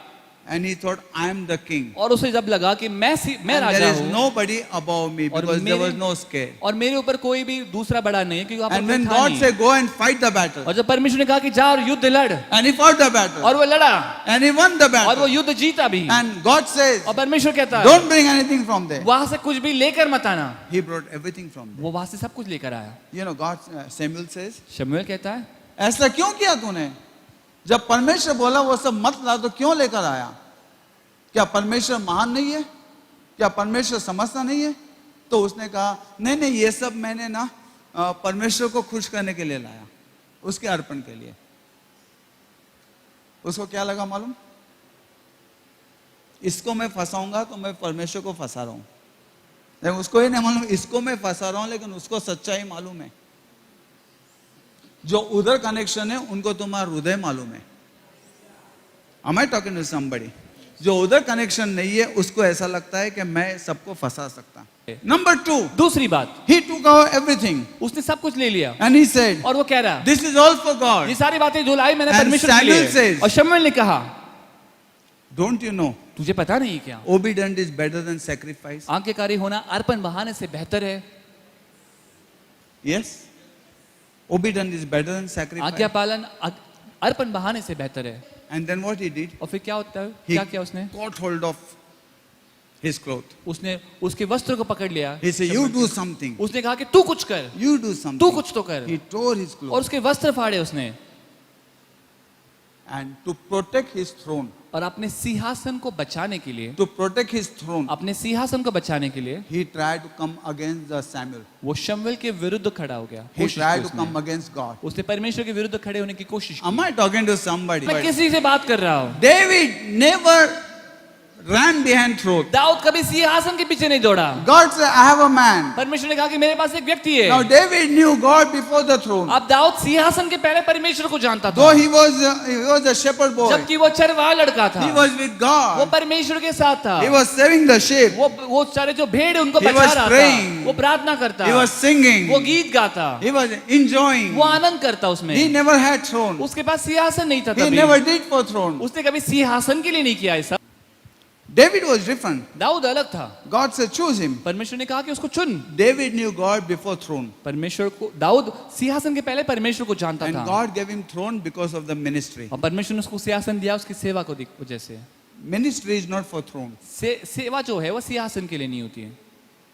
and he thought, I am the king. और उसे जब लगा कि मैं And राजा there is हूँ, nobody above me, और because there was मेरे- no scare. और मेरे ऊपर कोई भी दूसरा बड़ा नहीं है, क्योंकि वहाँ पर And कोई when था God नहीं। said, go and fight the battle, और जब परमेश्वर ने कहा कि जा और युद्ध लड़, and he fought the battle, और वो लड़ा, and he won the और वो battle, युद्ध जीता भी। and God says, और परमेश्वर कहता है don't bring anything from there. वहां से कुछ भी लेकर मत आना। He brought everything from there. वो वहां से सब कुछ लेकर आया। You know, God, Samuel says, शमूएल कहता है ऐसा क्यों किया तूने? जब परमेश्वर बोला वो सब मत ला तो क्यों लेकर आया? क्या परमेश्वर महान नहीं है? क्या परमेश्वर समझता नहीं है? तो उसने कहा, नहीं नहीं, ये सब मैंने ना परमेश्वर को खुश करने के लिए लाया, उसके अर्पण के लिए। उसको क्या लगा मालूम? इसको मैं फंसाऊंगा तो मैं परमेश्वर को फंसा रहा हूं। लेकिन उसको ही नहीं मालूम, इसको मैं फंसा रहा हूं, लेकिन उसको सच्चाई मालूम है। जो उधर कनेक्शन है उनको तुम्हारा हृदय मालूम है। Am I talking to somebody? जो उधर कनेक्शन नहीं है उसको ऐसा लगता है कि मैं सबको फंसा सकता. Number 2, दूसरी बात, he took out everything उसने सब कुछ ले लिया and he said, और वो कह रहा, this is all for God. ये सारी बातें जो लाई मैंने And परमेश्वर के Samuel लिए. says- और शमूएल ने कहा, Don't you know? तुझे पता नहीं क्या, Obedience is better than sacrifice. आज्ञाकारी होना अर्पण बहाने से बेहतर है. Yes? Obedience is better than sacrifice. आज्ञा पालन अर्पण बहाने से बेहतर है. And then what he did? और फिर क्या होता है, He क्या किया उसने? caught hold of his cloth. उसने उसके वस्त्र को पकड़ लिया. He said, you do something. उसने कहा कि तू कुछ कर, You do something. तू कुछ तो कर. He tore his और clothes. उसके वस्त्र फाड़े उसने. And to protect his throne, और अपने सिंहासन को बचाने के लिए, to protect his throne, अपने सिंहासन को बचाने के लिए he tried to come against the Samuel. वो शमूएल के विरुद्ध खड़ा हो गया. He कोशिश tried की to come उसने. against God. उसने परमेश्वर के विरुद्ध खड़े होने की कोशिश की. Am I talking to somebody? मैं किसी से बात कर रहा हूँ. David never ran behind throne. Dawood कभी सिंहासन के पीछे नहीं दौड़ा. God said, I have a man. परमेश्वर ने कहा कि मेरे पास एक व्यक्ति है. Now David knew God before the throne. अब दाऊद सिंहासन के पहले परमेश्वर को जानता था. Though he was a shepherd boy. जबकि वो चरवाहा लड़का था. He was with वो God. परमेश्वर के साथ था. He was saving the sheep. वो सारे जो भेड़ है, उनको He बचा was रहा praying. था. वो प्रार्थना करता. He was singing. वो गीत गाता. He was enjoying. वो आनंद करता उसमें. He never had throne. उसके पास सिंहासन नहीं था He तभी. never did for throne. उसने कभी सिंहासन के लिए नहीं किया ऐसा. David was different. दाऊद अलग था. God said, choose him. परमेश्वर ने कहा कि उसको चुन. David knew God before throne. परमेश्वर को, दाऊद सिंहासन के पहले परमेश्वर को जानता And था. God gave him throne because of the ministry. और परमेश्वर ने उसको सिंहासन दिया उसकी सेवा को वजह से. Ministry is not for throne. सेवा जो है वो सिंहासन के लिए नहीं होती है,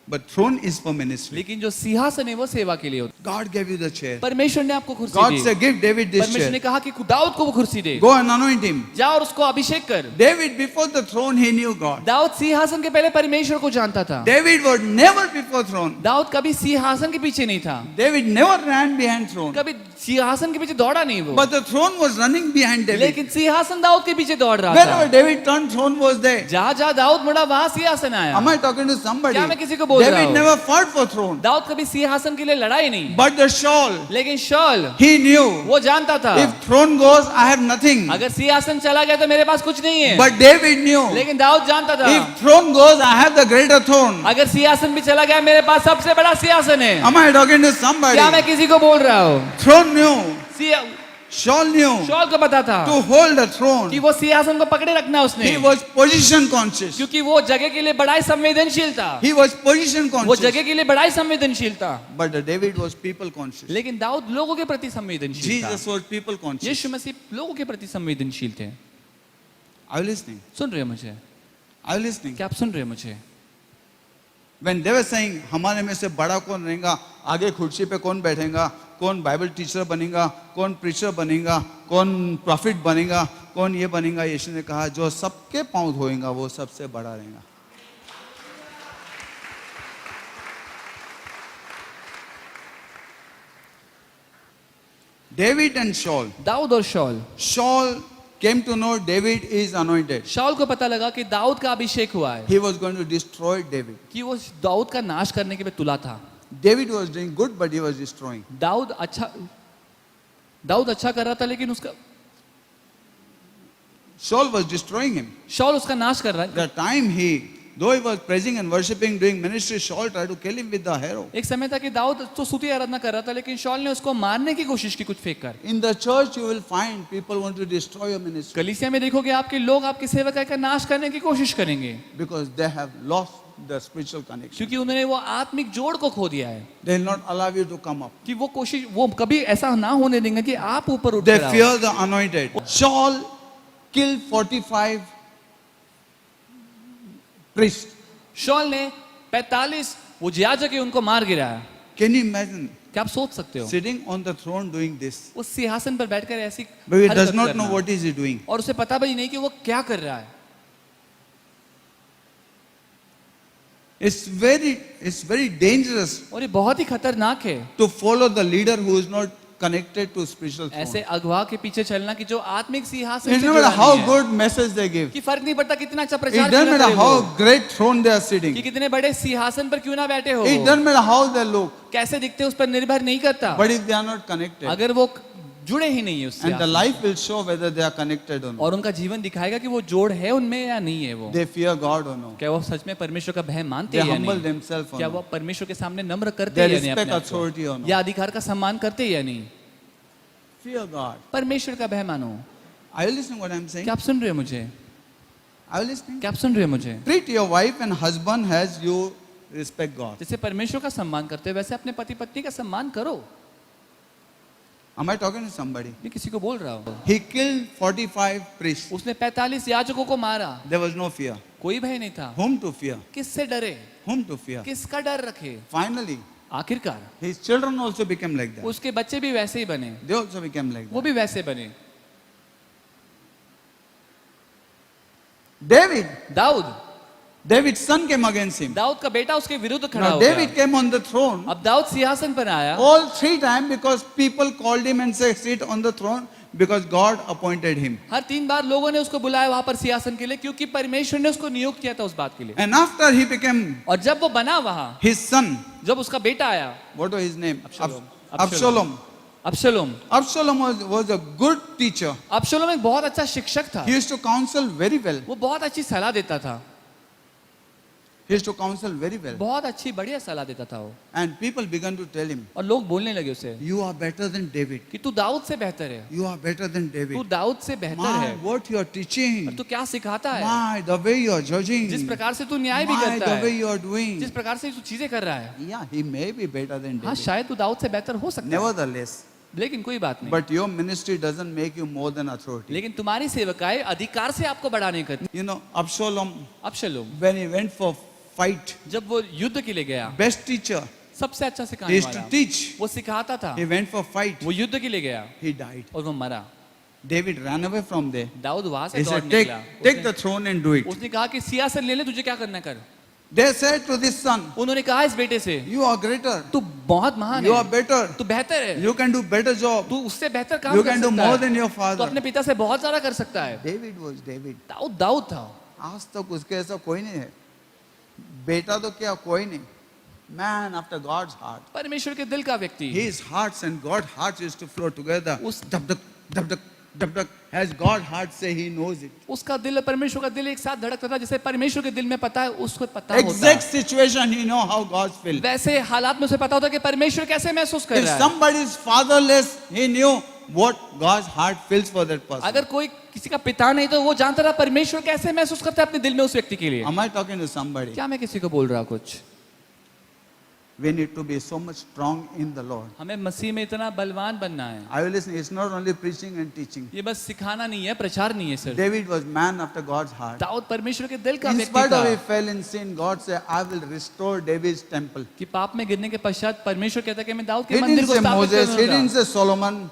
But throne is for ministry. लेकिन जो सिंहासन है वो सेवा के लिए होता God gave you the chair. है. परमेश्वर ने आपको कुर्सी God the. said, give David this परमेश्वर ने chair. कहा कि दाऊद को वो कुर्सी दे. Go and anoint him. जा और उसको अभिषेक कर. David before the throne, he knew God. Dawood सिंहासन के पहले परमेश्वर को जानता था. David was never before throne. Dawood कभी सिंहासन के पीछे नहीं था. David never ran behind throne. कभी सिंहासन के पीछे दौड़ा नहीं वो. But the throne was running behind David. लेकिन सिंहासन दाऊद के पीछे दौड़ रहा Wherever था. David turned, throne was there. जहाँ जहाँ दाऊद मुड़ा वहाँ सिंहासन आया. Am I talking to somebody? क्या मैं किसी को बोल रहा David हूँ? never fought for throne. Dawood कभी सिंहासन के लिए लड़ाई नहीं. But the Saul, लेकिन शौल he knew, वो जानता था if throne goes, I have nothing. अगर सिंहासन चला गया तो मेरे पास कुछ नहीं है. But David knew, लेकिन दाऊद जानता था if throne goes, I have the greater throne. अगर सिंहासन भी चला गया मेरे पास सबसे बड़ा सिंहासन है. Am I talking to somebody? क्या मैं किसी को बोल रहा हूँ? Throne knew, Saul knew शौल को पता था to hold the throne. कि वो सिंहासन को पकड़े रखना उसने, He was position conscious. क्योंकि वो जगह के लिए बड़ा ही संवेदनशील था. He was position वो conscious. जगह के लिए बड़ा ही संवेदनशील था. But David was people conscious. लेकिन दाऊद लोगों के प्रति संवेदनशील था. Jesus was people conscious. यीशु मसीह लोगों के प्रति संवेदनशील थे. Are you listening? सुन रहे हो मुझे? Are you listening? क्या आप सुन रहे हो मुझे? When they were saying, हमारे में से बड़ा कौन रहेगा, आगे कुर्सी पे कौन बैठेगा, कौन बाइबल टीचर बनेगा, कौन प्रीचर बनेगा, कौन प्रॉफिट बनेगा, कौन ये बनेगा, यीशु ने कहा जो सबके पांव धोएगा वो सबसे बड़ा रहेगा. David and Saul. दाऊद और शौल. Saul came to know David is anointed. शाऊल को पता लगा कि दाऊद का अभिषेक हुआ है, He was going to destroy David. कि वो दाऊद का नाश करने के लिए तुला था. David was doing good, but he was destroying. Dawood अच्छा कर रहा था, लेकिन उसका Saul was destroying him. शाऊल उसका नाश कर रहा है. The time though he was praising and worshipping, doing ministry, Saul tried to kill him with the arrow. एक समय था कि दाऊद तो स्तुति आराधना कर रहा था, लेकिन शाऊल ने उसको मारने की कोशिश की कुछ फेंक कर. In the church, you will find people want to destroy your ministry कलीसिया में देखोगे आपके लोग आपकी सेवा का नाश करने की कोशिश करेंगे, because they have lost the spiritual connection. क्योंकि उन्होंने वो आत्मिक जोड़ को खो दिया है. They will not allow you to come up. कि वो कभी ऐसा ना होने देंगे कि आप ऊपर उठ They कर आओ. fear the anointed. Saul killed 45 priests. शाऊल ने 45 वो याजक है उनको मार गिराया. Can you imagine क्या आप सोच सकते हो? sitting on the throne doing this? वो सिंहासन पर बैठकर ऐसी But he does हरकत not करना. know what is he doing. और उसे पता भी नहीं कि वो क्या कर रहा है. It's very dangerous और ये बहुत ही खतरनाक है to follow the leader who is not connected to spiritual throne. ऐसे अगवा के पीछे चलना कि जो आत्मिक सिंहासन It से doesn't जुड़ा matter how नहीं है. good message they give. कि फर्क नहीं पड़ता कितना अच्छा It प्रचार doesn't क्यों ना matter करे how वो, great throne they are कि sitting. कितने बड़े सिंहासन पर क्यों ना बैठे हो, It doesn't matter how they look. कैसे दिखते हैं उस पर निर्भर नहीं करता. But if they are not connected, अगर वो जुड़े ही नहीं है उससे And the life will show whether they are connected or not. और उनका जीवन दिखाएगा कि वो जोड़ है उनमें या नहीं है वो They fear God or no. क्या वो सच में परमेश्वर का भय मानते They हैं या humble नहीं themselves or क्या no. वो परमेश्वर के सामने नम्र करते They हैं या नहीं respect अपने आप को? authority or no. या अधिकार का सम्मान करते हैं या नहीं Fear God. परमेश्वर का भय मानो Are you listening what I'm saying? क्या आप सुन रहे हो मुझे Are you listening? क्या आप सुन रहे हो मुझे Treat your wife and husband as you respect God. जैसे परमेश्वर का सम्मान करते हो वैसे अपने पति पत्नी का सम्मान करो Am I talking to somebody? मैं किसी को बोल रहा हूँ He killed 45 priests. उसने 45 याजकों को मारा There was no fear. कोई भय नहीं था Whom to fear? किससे डरे Whom to fear? किसका डर रखे Finally, आखिरकार his children also became like that. उसके बच्चे भी वैसे ही बने They also became like वो that. भी वैसे बने David, Dawood David's son came against him. Dawood का बेटा उसके विरुद्ध खड़ा Now हो David गया came on the throne अब दाऊद सिंहासन पर आया all 3 times because people called him and said, sit on the throne because God appointed him. हर 3 बार लोगों ने उसको बुलाया वहां पर सिंहासन के लिए क्योंकि परमेश्वर ने उसको नियुक्त किया था उस बात के लिए And after he became और जब वो बना वहां his son, जब उसका बेटा आया what was his name? Absalom. Absalom. Absalom Absalom was a good teacher. Absalom एक बहुत अच्छा शिक्षक था He used to counsel very well. वो बहुत अच्छी सलाह देता था He used to counsel very well. बहुत अच्छी बढ़िया सलाह देता था वो And people began to tell him, और लोग बोलने लगे उसे you are better than David. कि तू दाऊद से बेहतर है You are better than तू David. दाऊद से बेहतर My, है what you are और teaching. तू क्या सिखाता है My, the way you are judging. जिस प्रकार से तू न्याय भी My, करता the way है you are doing. जिस प्रकार से तू चीजें कर रहा है Yeah, he may be better than हाँ David. शायद तू दाऊद से बेहतर हो सकता है Nevertheless, लेकिन कोई बात नहीं but your ministry doesn't make you more than authority. लेकिन तुम्हारी सेवकाएं अधिकार से आपको बढ़ा नहीं करती You know, Absalom, Absalom when he went for fight, जब वो युद्ध के लिए गया best teacher, सबसे अच्छा he सिखाने used to वाला teach. वो सिखाता था He went for fight. वो युद्ध के लिए गया He died. और वो मरा David ran away from there. Dawood वहां से He दौड़ said, take, निकला take the throne and do it. उसने कहा कि सियासत ले ले तुझे क्या करना है कर They said to this son, उन्होंने कहा इस बेटे से you are greater. तू बहुत महान You are है better. तू बेहतर है You can do better job. तू उससे बेहतर काम You कर can do सकता more है than your तू father. अपने पिता से बहुत ज्यादा कर सकता है David was David. Dawood Dawood था आज तक उसके ऐसा कोई नहीं है. बेटा तो क्या कोई नहीं. Man after God's heart. परमेश्वर के दिल का व्यक्ति His hearts and God's hearts used to flow together. उस- Dab dab dab dab dab dab. As God's heart say, He knows it. उसका दिल और परमेश्वर का दिल एक साथ धड़कता था जैसे परमेश्वर के दिल में पता है उसको पता होता Exact है situation, He know how God's feel. वैसे हालात में उसे पता होता है कि परमेश्वर कैसे महसूस कर If रहा है somebody is fatherless, He knew what God's heart feels for that person. अगर कोई किसी का पिता नहीं तो वो जानता रहा परमेश्वर कैसे महसूस करता है अपने दिल में उस व्यक्ति के लिए Am I talking to somebody? क्या मैं किसी को बोल रहा हूँ कुछ We need to be so much strong in the Lord. हमें मसीह में इतना बलवान बनना है I will listen. It's not only preaching and teaching. ये बस सिखाना नहीं है प्रचार नहीं है सिर्फ David was man after God's heart. Dawood परमेश्वर के दिल का In व्यक्ति spite of था he fell in sin, God said, "I will restore David's temple." कि पाप में गिरने के पश्चात परमेश्वर कहता है कि मैं दाऊद He के मंदिर didn't को say स्थापित Moses. He करूंगा didn't say Solomon.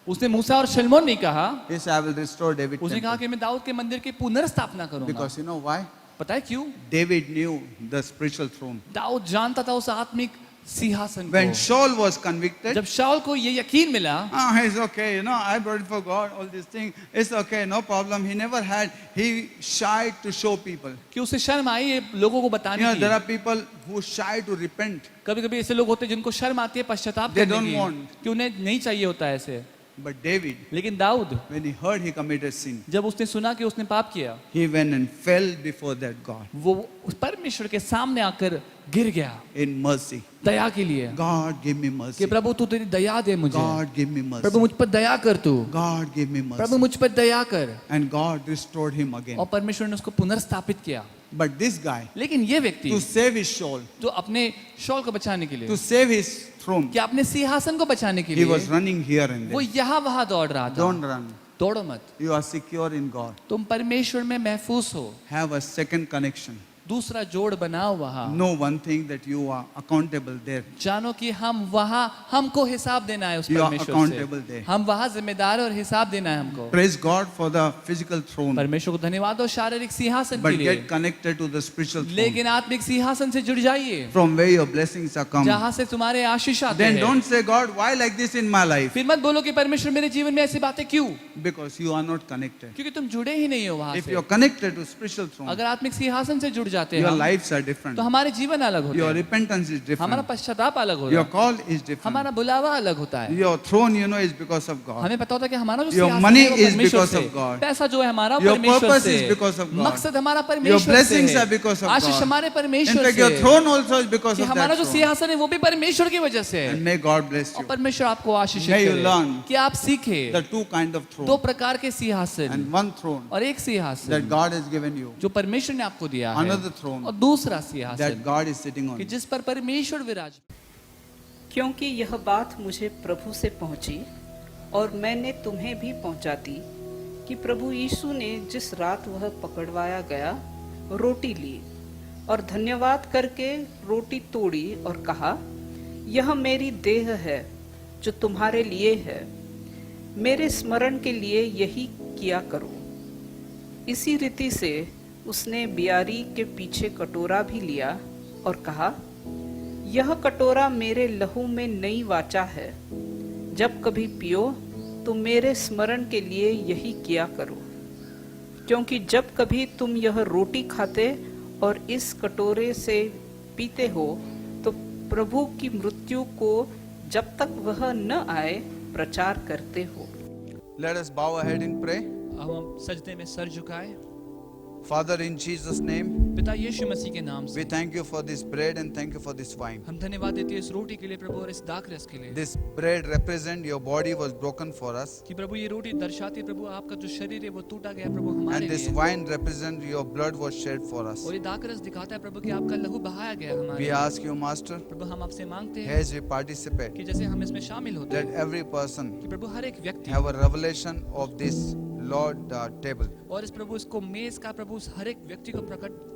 उसने मूसा और शलमोन नहीं कहा He said, "I will restore David's उसने कहा temple." कि मैं दाऊद के मंदिर की पुनर्स्थापना करूंगा Because you know why? पता है क्यों David knew the spiritual throne. Dawood जानता था उस आत्मिक सिंहासन When को Saul was convicted, जब शाऊल को ये यकीन मिला it's okay, I brought it for God, all these things. It's okay, no problem. He never had, he shied to show people. कि उसे शर्म आई ये लोगों को बताने There की are people who shy to repent. कभी कभी ऐसे लोग होते हैं जिनको शर्म आती है पश्चाताप They करने don't की want. कि उन्हें नहीं चाहिए होता है ऐसे But David, लेकिन Dawood when he heard he committed sin, जब उसने सुना कि उसने पाप किया he went and fell before that God वो उस परमेश्वर के सामने आकर गिर गया in mercy. दया के लिए God, give me कि mercy. प्रभु तू तेरी दया दे मुझे God, give me प्रभु mercy. मुझ पर दया कर तू God, give me प्रभु mercy. मुझ पर दया कर And God restored him again. और परमेश्वर ने उसको पुनर्स्थापित किया But this guy, लेकिन ये व्यक्ति to save his soul, तो अपने शॉल को बचाने के लिए to save his throne, क्या अपने सिंहासन को बचाने के he was लिए running here and वो there. यहाँ वहां दौड़ रहा था Don't run. दौड़ो मत You are secure in God. तुम परमेश्वर में महफूज हो Have a second connection. दूसरा जोड़ बनाओ वहां Know one thing that you are accountable there. जानो कि हम वहां हमको हिसाब देना है उस You are परमेश्वर accountable there. से हम वहां जिम्मेदार है और हिसाब देना है हमको Praise God for the physical throne. परमेश्वर को धन्यवाद हो शारीरिक सिंहासन के But लिए get connected to the spiritual throne. लेकिन आत्मिक सिंहासन से जुड़ जाइए From where your blessings are come. जहां से तुम्हारे आशीष आते Then हैं don't say, God, why like this in my life? फिर मत बोलो कि परमेश्वर मेरे जीवन में ऐसी बातें क्यों Because you are not connected. क्योंकि तुम जुड़े ही नहीं हो वहां If से you are connected to spiritual throne, अगर आत्मिक सिंहासन से जुड़ जाते हैं your हम, lives are different. तो हमारे जीवन अलग होते Your हैं, repentance is हमारा different. पश्चाताप अलग होता Your है, call is different. हमारा बुलावा अलग होता है। Your throne, is because of God. हमें पता होता है कि हमारा जो Your सिंहासन money है वो is परमेश्वर because से, of God. पैसा जो है हमारा Your परमेश्वर purpose से, is because of God. मकसद हमारा Your परमेश्वर से blessings है, are because of Ashish God. हमारे In परमेश्वर fact, से your है, throne also is because कि of हमारा that जो throne. सिंहासन है वो भी परमेश्वर की वजह से है। And may God bless और you. परमेश्वर आपको आशीषित May you करे learn कि आप सीखे The two kind of दो throne प्रकार के सिंहासन and one throne और एक that सिंहासन God has given you. जो परमेश्वर ने आपको दिया है, Another throne और दूसरा that सिंहासन God is sitting on. कि जिस पर परमेश्वर विराज। क्योंकि यह बात मुझे प्रभु से पहुंची और मैंने तुम्हें भी पहुंचा दी कि प्रभु यीशु ने जिस रात वह पकड़वाया गया रोटी ली और धन्यवाद करके रोटी तोड़ी और कहा, यह मेरी देह है जो तुम्हारे लिए है, मेरे स्मरण के लिए यही किया करो। इसी रीति से उसने बियारी के पीछे कटोरा भी लिया और कहा, यह कटोरा मेरे लहू में नई वाचा है, जब कभी पियो तो मेरे स्मरण के लिए यही किया करो। क्योंकि जब कभी तुम यह रोटी खाते और इस कटोरे से पीते हो तो प्रभु की मृत्यु को जब तक वह न आए प्रचार करते हो। Let us bow our head and pray. अब हम सजदे में सर झुकाए। Father, in Jesus' name, पिता यीशु मसीह के नाम we से thank you for this bread and thank you for this wine. हम धन्यवाद देते हैं इस रोटी के लिए प्रभु और इस दाखरस के लिए, This bread represent your body was broken for us, कि प्रभु ये रोटी दर्शाती है प्रभु आपका जो शरीर है वो टूटा गया प्रभु हमारे and this लिए, wine represent your blood was shed for us. और ये दाखरस दिखाता है प्रभु कि आपका लहू बहाया गया हमारे We लिए। ask you, Master, प्रभु हम आपसे मांगते हैं as we participate, कि जैसे हम इसमें शामिल होते that हैं every person कि प्रभु हर एक व्यक्ति have a revelation of this Lord table और इस प्रभु इसको मेज का प्रभु उस हर एक व्यक्ति को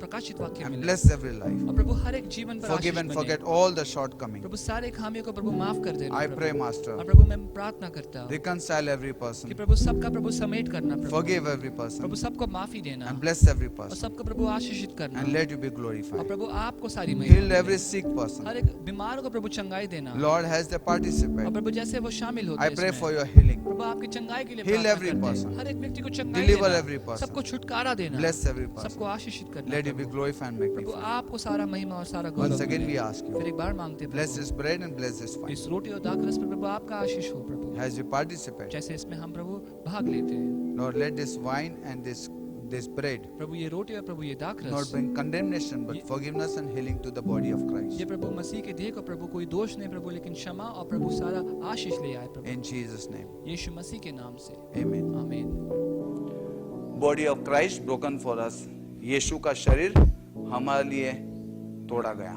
प्रकाशित वाक्य and मिले, bless every life. और प्रभु हर एक जीवन पर Forgive आशीष and बने। forget all the shortcomings. प्रभु सारे खामियों को प्रभु माफ कर देना I प्रभु। pray, Master, और प्रभु मैं प्रार्थना करता हूँ reconcile every कि person, प्रभु सबका प्रभु समेट करना प्रभु, forgive every person, प्रभु सबको माफी देना and bless every और person, सबको प्रभु आशीषित करना, and let you be और glorified. प्रभु आपको सारी Heal महिमा every मिले। sick person. हर एक बीमार को प्रभु चंगाई देना, Lord, has they और participate, प्रभु जैसे वो शामिल होते I हैं pray इसमें, for your healing. प्रभु आपकी चंगाई के लिए Heal प्रार्थना every करते हैं। person. हर एक व्यक्ति को चंगाई Deliver देना, every person. सबको छुटकारा देना, Bless every person. सबको आशीषित करना Let you be Prabhu. glorified and Prabhu magnified. आपको सारा महिमा और सारा Once गौरव again, मिले। we ask you, फिर एक बार मांगते हैं bless Prabhu, this bread and bless this wine. इस रोटी और दाखरस पर प्रभु आपका आशीष हो प्रभु, As we participate, जैसे इसमें हम प्रभु भाग लेते हैं। Lord, let this wine and this bread प्रभु ये रोटी और प्रभु ये not दाखरस bring condemnation but forgiveness and healing to the body of ये Christ. प्रभु मसीह के देह को प्रभु कोई दोष नहीं प्रभु, लेकिन क्षमा और प्रभु सारा आशीष ले आए प्रभु, In Jesus' name, यीशु मसीह के नाम से amen. आमीन। Body of Christ broken for us. यीशु का शरीर हमारे लिए तोड़ा गया।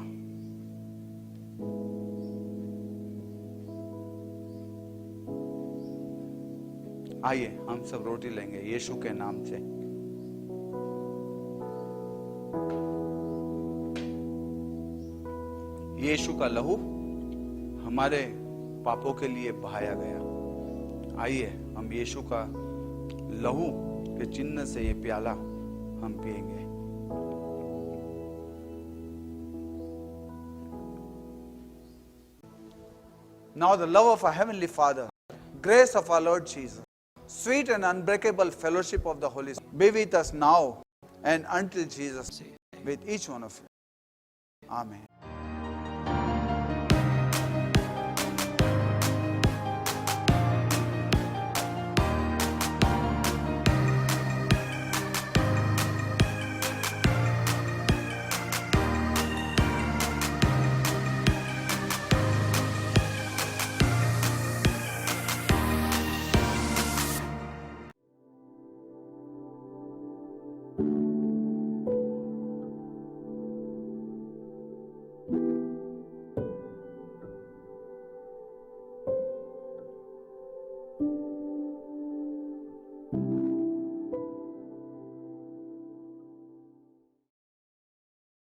आइए हम सब रोटी लेंगे यीशु के नाम से। यीशु का लहू हमारे पापों के लिए बहाया गया। आइए हम यीशु का लहू के चिन्ह से ये प्याला हम पिएंगे। Now the love of our Heavenly Father, grace of our Lord Jesus, sweet and unbreakable fellowship of the Holy Spirit be with us now and until Jesus, with each one of you. Amen.